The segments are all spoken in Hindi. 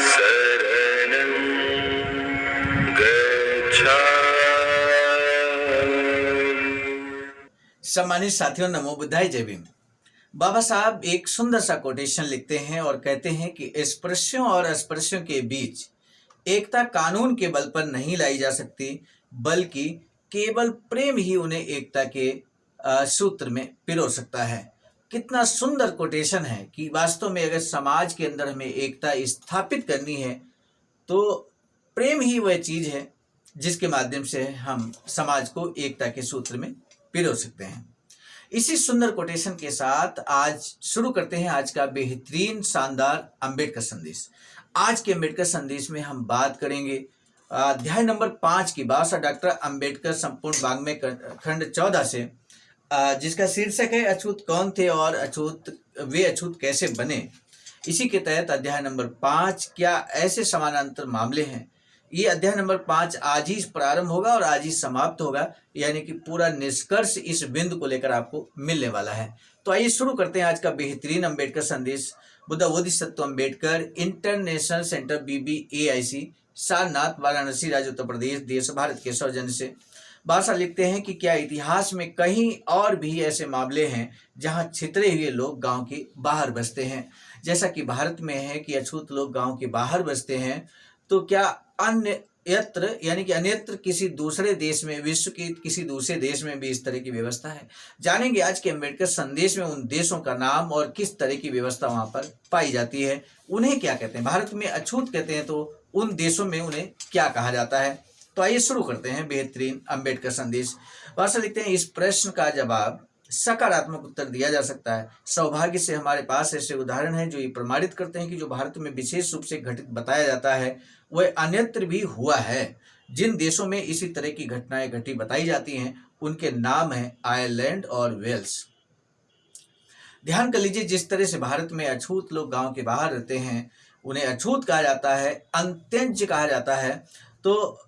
शरणं गच्छामि। सम्मानित साथियों, नमो बुद्धाय, जय भीम। बाबा साहब एक सुंदर सा कोटेशन लिखते हैं और कहते हैं कि स्पर्शियों और अस्पर्शियों के बीच एकता कानून के बल पर नहीं लाई जा सकती, बल्कि केवल प्रेम ही उन्हें एकता के सूत्र में पिरो सकता है। कितना सुंदर कोटेशन है कि वास्तव में अगर समाज के अंदर हमें एकता स्थापित करनी है तो प्रेम ही वह चीज है जिसके माध्यम से हम समाज को एकता के सूत्र में पिरो सकते हैं। इसी सुंदर कोटेशन के साथ आज शुरू करते हैं आज का बेहतरीन शानदार अंबेडकर संदेश। आज के अंबेडकर संदेश में हम बात करेंगे अध्याय नंबर 5 की। बाबा साहब डॉक्टर अंबेडकर संपूर्ण वाङ्मय खंड 14 से, जिसका शीर्षक है अछूत कौन थे और वे अछूत कैसे बने। इसी के तहत अध्याय नंबर 5 क्या ऐसे समानांतर मामले हैं। ये अध्याय नंबर 5 आज ही प्रारंभ होगा और आज ही समाप्त होगा, यानी कि पूरा निष्कर्ष इस बिंदु को लेकर आपको मिलने वाला है। तो आइए शुरू करते हैं आज का बेहतरीन अंबेडकर संदेश। Buddha Bodhisattva Ambedkar international centre BBAIC, Sarnath, Varanasi, राज्य उत्तर प्रदेश, देश भारत के सौजन्य से। बादशाह लिखते हैं कि क्या इतिहास में कहीं और भी ऐसे मामले हैं जहां छितरे हुए लोग गांव के बाहर बसते हैं। जैसा कि भारत में है कि अछूत लोग गांव के बाहर बसते हैं, तो क्या अन्यत्र यानी कि अन्यत्र किसी दूसरे देश में, विश्व के किसी दूसरे देश में भी इस तरह की व्यवस्था है। जानेंगे आज के अंबेडकर संदेश में उन देशों का नाम और किस तरह की व्यवस्था वहां पर पाई जाती है, उन्हें क्या कहते हैं। भारत में अछूत कहते हैं तो उन देशों में उन्हें क्या कहा जाता है। तो आइए शुरू करते हैं बेहतरीन अंबेडकर संदेश। भाषा लिखते हैं, इस प्रश्न का जवाब सकारात्मक उत्तर दिया जा सकता है। सौभाग्य से हमारे पास ऐसे उदाहरण हैं जो ये प्रमाणित करते हैं कि जो भारत में विशेष रूप से घटित बताया जाता है वह अन्यत्र भी हुआ है। जिन देशों में इसी तरह की घटनाएं घटी बताई जाती हैं उनके नाम है आयरलैंड और वेल्स। ध्यान कर लीजिए, जिस तरह से भारत में अछूत लोग गांव के बाहर रहते हैं उन्हें अछूत कहा जाता है, अंत्यज कहा जाता है। तो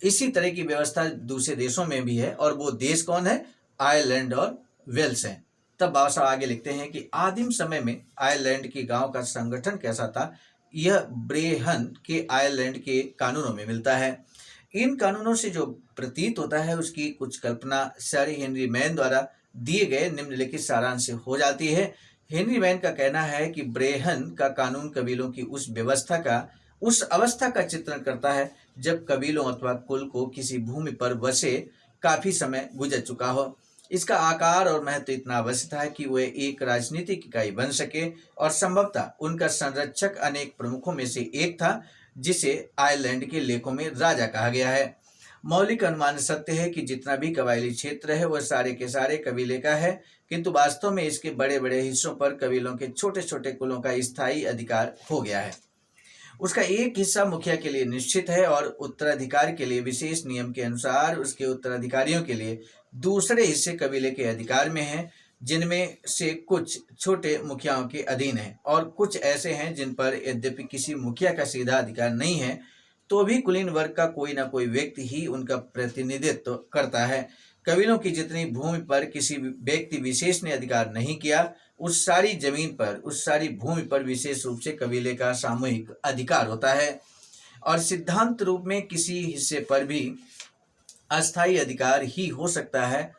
इसी तरह की व्यवस्था दूसरे देशों में भी है और वो देश कौन है? आयरलैंड और वेल्स हैं। तब बाबा साहब आगे लिखते हैं कि आदिम समय में आयरलैंड के गांव का संगठन कैसा था, यह ब्रेहन के आयरलैंड के कानूनों में मिलता है। इन कानूनों से जो प्रतीत होता है उसकी कुछ कल्पना सर हेनरी मैन द्वारा दिए गए निम्नलिखित सारांश से हो जाती है। हेनरी मैन का कहना है कि ब्रेहन का कानून कबीलों की उस अवस्था का चित्रण करता है जब कबीलों अथवा कुल को किसी भूमि पर बसे काफी समय गुजर चुका हो। इसका आकार और महत्व इतना अवश्य था कि वह एक राजनीतिक इकाई बन सके और संभवतः उनका संरक्षक अनेक प्रमुखों में से एक था जिसे आयरलैंड के लेखों में राजा कहा गया है। मौलिक अनुमान सत्य है कि जितना भी कबायली क्षेत्र है वह सारे के सारे कबीले का है, किंतु वास्तव में इसके बड़े बड़े हिस्सों पर कबीलों के छोटे छोटे कुलों का स्थायी अधिकार हो गया है। उसका एक हिस्सा मुखिया के लिए निश्चित है और उत्तराधिकार के लिए विशेष नियम के अनुसार उसके उत्तराधिकारियों के लिए दूसरे हिस्से कबीले के अधिकार में हैं, जिनमें से कुछ छोटे मुखियाओं के अधीन हैं और कुछ ऐसे हैं जिन पर यद्यपि किसी मुखिया का सीधा अधिकार नहीं है तो भी कुलीन वर्ग का कोई ना कोई व्यक्ति ही उनका प्रतिनिधित्व करता है। कबीलों की जितनी भूमि पर किसी व्यक्ति विशेष ने अधिकार नहीं किया, उस सारी जमीन पर, उस सारी भूमि पर विशेष रूप से कबीले का सामूहिक अधिकार होता है और सिद्धांत रूप में किसी हिस्से पर भी अस्थायी अधिकार ही हो सकता है।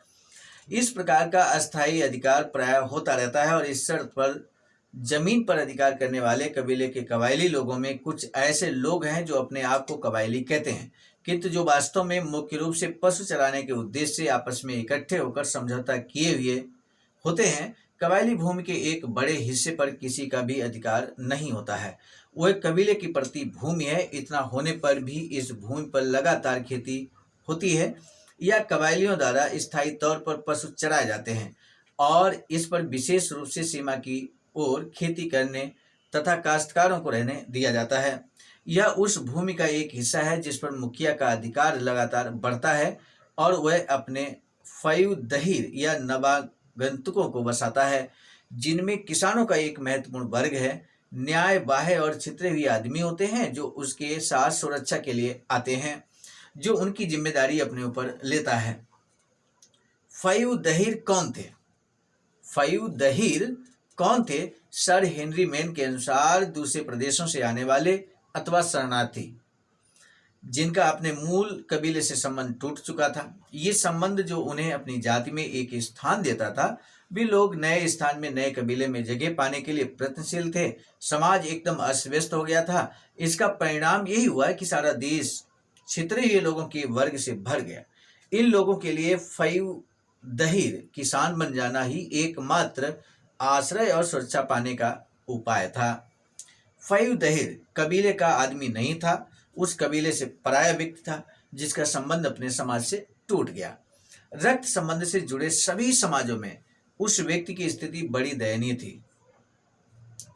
इस प्रकार का अस्थायी अधिकार प्राय होता रहता है और इस शर्त पर जमीन पर अधिकार करने वाले कबीले के कबायली लोगों में कुछ ऐसे लोग हैं जो अपने आप को कबायली कहते हैं, किंतु जो वास्तव में मुख्य रूप से पशु चराने के उद्देश्य से आपस में इकट्ठे होकर समझौता किए हुए होते हैं। कबायली भूमि के एक बड़े हिस्से पर किसी का भी अधिकार नहीं होता है, वह कबीले की प्रति भूमि है। इतना होने पर भी इस भूमि पर लगातार खेती होती है या कबायलियों द्वारा स्थायी तौर पर पशु चराए जाते हैं और इस पर विशेष रूप से सीमा की ओर खेती करने तथा काश्तकारों को रहने दिया जाता है। यह उस भूमि का एक हिस्सा है जिस पर मुखिया का अधिकार लगातार बढ़ता है और वह अपने फयू दहीर या नवागंतुकों को बसाता है, जिनमें किसानों का एक महत्वपूर्ण वर्ग है। न्याय बाह्य और छितरे हुए आदमी होते हैं जो उसके साथ सुरक्षा के लिए आते हैं, जो उनकी जिम्मेदारी अपने ऊपर लेता है। फयू दहीर कौन थे? फयू दहीर कौन थे? सर हेनरी मैन के अनुसार दूसरे प्रदेशों से आने वाले अथवा शरणार्थी जिनका अपने मूल कबीले से संबंध टूट चुका था, ये संबंध जो उन्हें अपनी जाति में एक स्थान देता था, भी लोग नए स्थान में नए कबीले में जगह पाने के लिए प्रयत्नशील थे। समाज एकदम अस्त व्यस्त हो गया था। इसका परिणाम यही हुआ कि सारा देश छितरे हुए लोगों के वर्ग से भर गया। इन लोगों के लिए फैयू दहीर किसान बन जाना ही एकमात्र आश्रय और सुरक्षा पाने का उपाय था। फैयू दहीर कबीले का आदमी नहीं था, उस कबीले से पराया व्यक्ति था जिसका संबंध अपने समाज से टूट गया। रक्त संबंध से जुड़े सभी समाजों में उस व्यक्ति की स्थिति बड़ी दयनीय थी।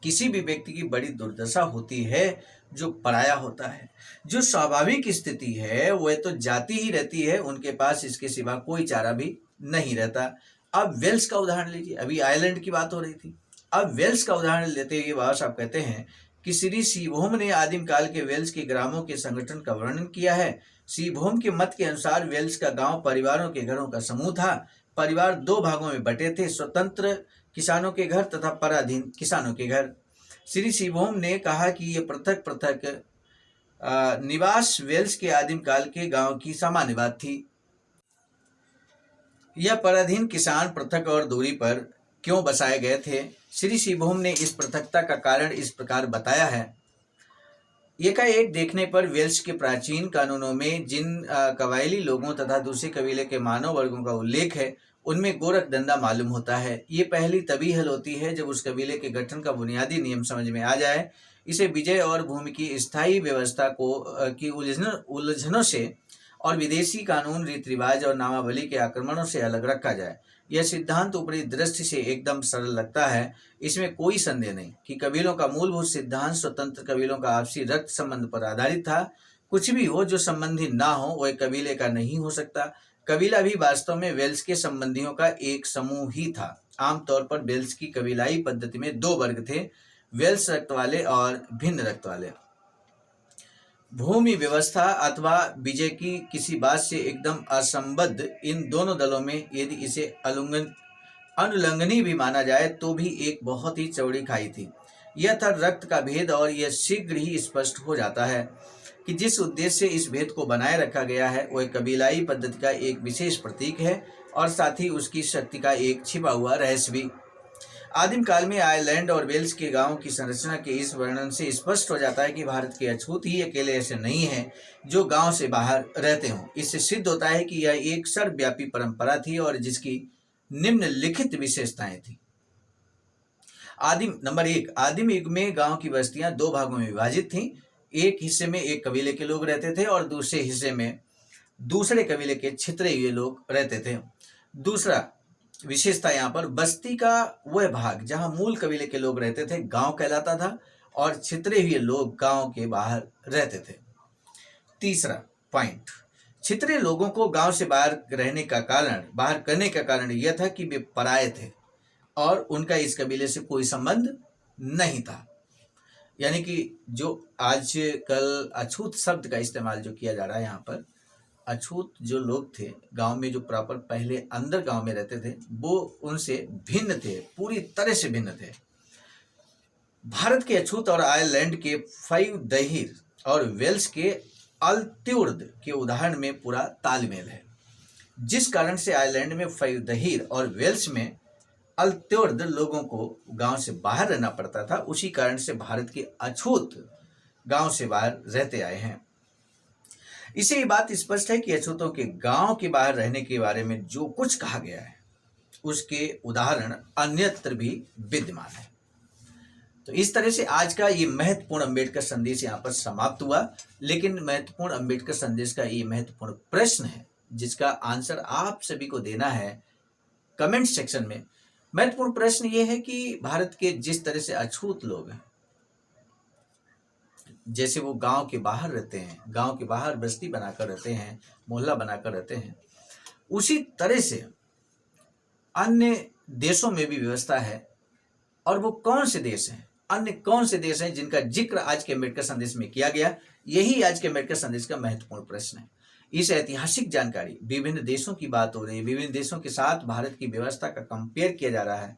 किसी भी व्यक्ति की बड़ी दुर्दशा होती है जो पराया होता है। जो स्वाभाविक स्थिति है वह तो जाति ही रहती है, उनके पास इसके सिवा कोई चारा भी नहीं रहता। अब वेल्स का उदाहरण लीजिए, अभी आयरलैंड की बात हो रही थी। अब वेल्स का उदाहरण लेते हुए बाबा साहब कहते हैं कि श्री सीभोम ने आदिम काल के वेल्स के ग्रामों के संगठन का वर्णन किया है। सीभोम के मत के अनुसार वेल्स का गांव परिवारों के घरों का समूह था। परिवार दो भागों में बटे थे, स्वतंत्र किसानों के घर तथा पराधीन किसानों के घर। श्री सीभोम ने कहा कि ये पृथक पृथक निवास वेल्स के आदिम काल के गांव की सामान्य बात थी। यह पराधीन किसान पृथक और दूरी पर क्यों बसाए गए थे? श्री सीभोम ने इस पृथकता का कारण इस प्रकार बताया है। एकाएक देखने पर वेल्स के प्राचीन कानूनों में जिन कबायली लोगों तथा दूसरे कबीले के मानव वर्गों का उल्लेख है उनमें गोरख धंधा मालूम होता है। ये पहली तभी हल होती है जब उस कबीले के गठन का बुनियादी नियम समझ में आ जाए। इसे विजय और भूमि की स्थायी व्यवस्था की उलझनों से और विदेशी कानून, रीति रिवाज और नामावली के आक्रमणों से अलग रखा जाए। यह सिद्धांत ऊपरी दृष्टि से एकदम सरल लगता है। इसमें कोई संदेह नहीं कि कबीलों का मूलभूत सिद्धांत स्वतंत्र कबीलों का आपसी रक्त संबंध पर आधारित था। कुछ भी हो जो संबंधी ना हो वह कबीले का नहीं हो सकता। कबीला भी वास्तव में वेल्स के संबंधियों का एक समूह ही था। आमतौर पर वेल्स की कबीलाई पद्धति में दो वर्ग थे, वेल्स रक्त वाले और भिन्न रक्त वाले। भूमि व्यवस्था अथवा विजय की किसी बात से एकदम असंबद्ध इन दोनों दलों में यदि इसे अनुल्लंघनीय भी माना जाए तो भी एक बहुत ही चौड़ी खाई थी। यह था रक्त का भेद, और यह शीघ्र ही स्पष्ट हो जाता है कि जिस उद्देश्य से इस भेद को बनाए रखा गया है वह कबीलाई पद्धति का एक विशेष प्रतीक है और साथ ही उसकी शक्ति का एक छिपा हुआ रहस्य भी। आदिम काल में आयरलैंड और वेल्स के गांवों की संरचना के इस वर्णन से स्पष्ट हो जाता है कि भारत के अछूत ही अकेले ऐसे नहीं हैं जो गांव से बाहर रहते हों। इससे सिद्ध होता है कि यह एक सर्वव्यापी परंपरा थी और जिसकी निम्नलिखित विशेषताएं थी। नंबर 1, आदिम युग में गांव की बस्तियां दो भागों में विभाजित थीं। एक हिस्से में एक कबीले के लोग रहते थे और दूसरे हिस्से में दूसरे कबीले के छितरे हुए लोग रहते थे। दूसरा विशेषता यहाँ पर बस्ती का वह भाग जहां मूल कबीले के लोग रहते थे गांव कहलाता था और छितरे हुए लोग गांव के बाहर रहते थे। तीसरा पॉइंट, छितरे लोगों को गांव से बाहर करने का कारण यह था कि वे पराये थे और उनका इस कबीले से कोई संबंध नहीं था। यानी कि जो आजकल अछूत शब्द का इस्तेमाल जो किया जा रहा है यहाँ पर, अछूत जो लोग थे गांव में, जो प्रॉपर पहले अंदर गांव में रहते थे, वो उनसे भिन्न थे, पूरी तरह से भिन्न थे। भारत के अछूत और आयरलैंड के फैयू दहीर और वेल्स के अल्त्युर्द के उदाहरण में पूरा तालमेल है। जिस कारण से आयरलैंड में फैयू दहीर और वेल्स में अल्त्युर्द लोगों को गांव से बाहर रहना पड़ता था, उसी कारण से भारत के अछूत गांव से बाहर रहते आए हैं। इससे ये बात स्पष्ट है कि अछूतों के गांव के बाहर रहने के बारे में जो कुछ कहा गया है उसके उदाहरण अन्यत्र भी विद्यमान है। तो इस तरह से आज का ये महत्वपूर्ण अंबेडकर संदेश यहाँ पर समाप्त हुआ। लेकिन महत्वपूर्ण अंबेडकर संदेश का ये महत्वपूर्ण प्रश्न है जिसका आंसर आप सभी को देना है कमेंट सेक्शन में। महत्वपूर्ण प्रश्न ये है कि भारत के जिस तरह से अछूत लोग हैं, जैसे वो गांव के बाहर रहते हैं, गांव के बाहर बस्ती बनाकर रहते हैं, मोहल्ला बनाकर रहते हैं, उसी तरह से अन्य देशों में भी व्यवस्था है। और वो कौन से देश हैं, अन्य कौन से देश हैं जिनका जिक्र आज के अम्बेडकर संदेश में किया गया? यही आज के अम्बेडकर संदेश का महत्वपूर्ण प्रश्न है। इस ऐतिहासिक जानकारी, विभिन्न देशों की बात हो रही है, विभिन्न देशों के साथ भारत की व्यवस्था का कंपेयर किया जा रहा है।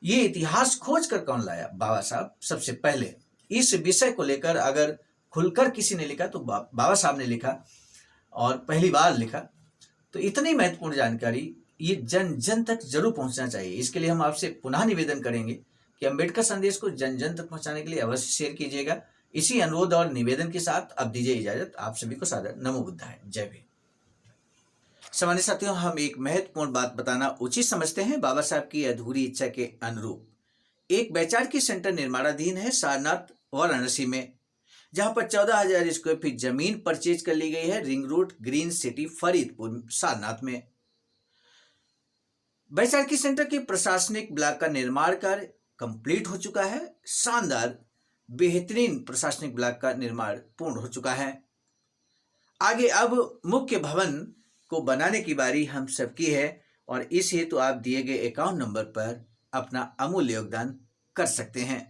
ये इतिहास खोज कर कौन लाया? बाबा साहब सबसे पहले। इस विषय को लेकर अगर खुलकर किसी ने लिखा तो बाबा साहब ने लिखा, और पहली बार लिखा। तो इतनी महत्वपूर्ण जानकारी ये जन जन तक जरूर पहुंचना चाहिए। इसके लिए हम आपसे पुनः निवेदन करेंगे कि अम्बेडकर संदेश को जन जन तक पहुंचाने के लिए अवश्य शेयर कीजिएगा। इसी अनुरोध और निवेदन के साथ अब दीजिए इजाजत। आप सभी को सादर नमो बुद्धाय, जय भीम। सामान्य साथियों, हम एक महत्वपूर्ण बात बताना उचित समझते हैं। बाबा साहब की अधूरी इच्छा के अनुरूप एक वैचारिक सेंटर निर्माणाधीन है सारनाथ वाराणसी में, जहां पर 14,000 स्क्वायर फीट जमीन परचेज कर ली गई है ring road green city Faridpur Sarnath में। वैचारिक सेंटर के प्रशासनिक ब्लॉक का निर्माण कार्य कंप्लीट हो चुका है। शानदार बेहतरीन प्रशासनिक ब्लॉक का निर्माण पूर्ण हो चुका है। आगे अब मुख्य भवन को बनाने की बारी हम सबकी है, और इस हेतु आप दिए गए अकाउंट नंबर पर अपना अमूल्य योगदान कर सकते हैं।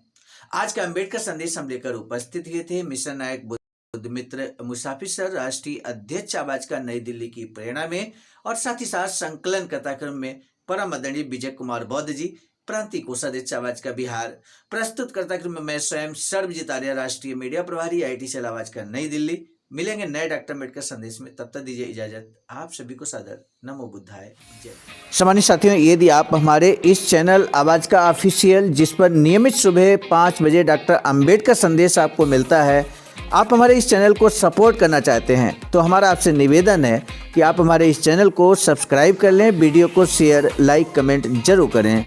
आज का अम्बेडकर संदेश हम लेकर उपस्थित हुए थे मिशन नायक बुद्ध मित्र मुसाफिर सर, राष्ट्रीय अध्यक्ष आवाज का नई दिल्ली की प्रेरणा में, और साथ ही साथ संकलन कथाक्रम में परम आदरणीय विजय कुमार बौद्ध जी, प्रांतीय कोषाध्यक्ष आवाज का बिहार। प्रस्तुत कर्ताक्रम में मैं स्वयं सर्वजीत आर्य, राष्ट्रीय मीडिया प्रभारी IT सेल आवाज का नई दिल्ली। मिलेंगे नए डॉक्टर अम्बेडकर संदेश में, तब तक दीजिए इजाजत। आप सभी को सादर नमो बुद्धाय, जय। सामान्य साथियों, यदि आप हमारे इस चैनल आवाज का ऑफिशियल, जिस पर नियमित सुबह 5 बजे डॉक्टर अम्बेडकर संदेश आपको मिलता है, आप हमारे इस चैनल को सपोर्ट करना चाहते हैं, तो हमारा आपसे निवेदन है कि आप हमारे इस चैनल को सब्सक्राइब कर लें, वीडियो को शेयर, लाइक, कमेंट जरूर करें।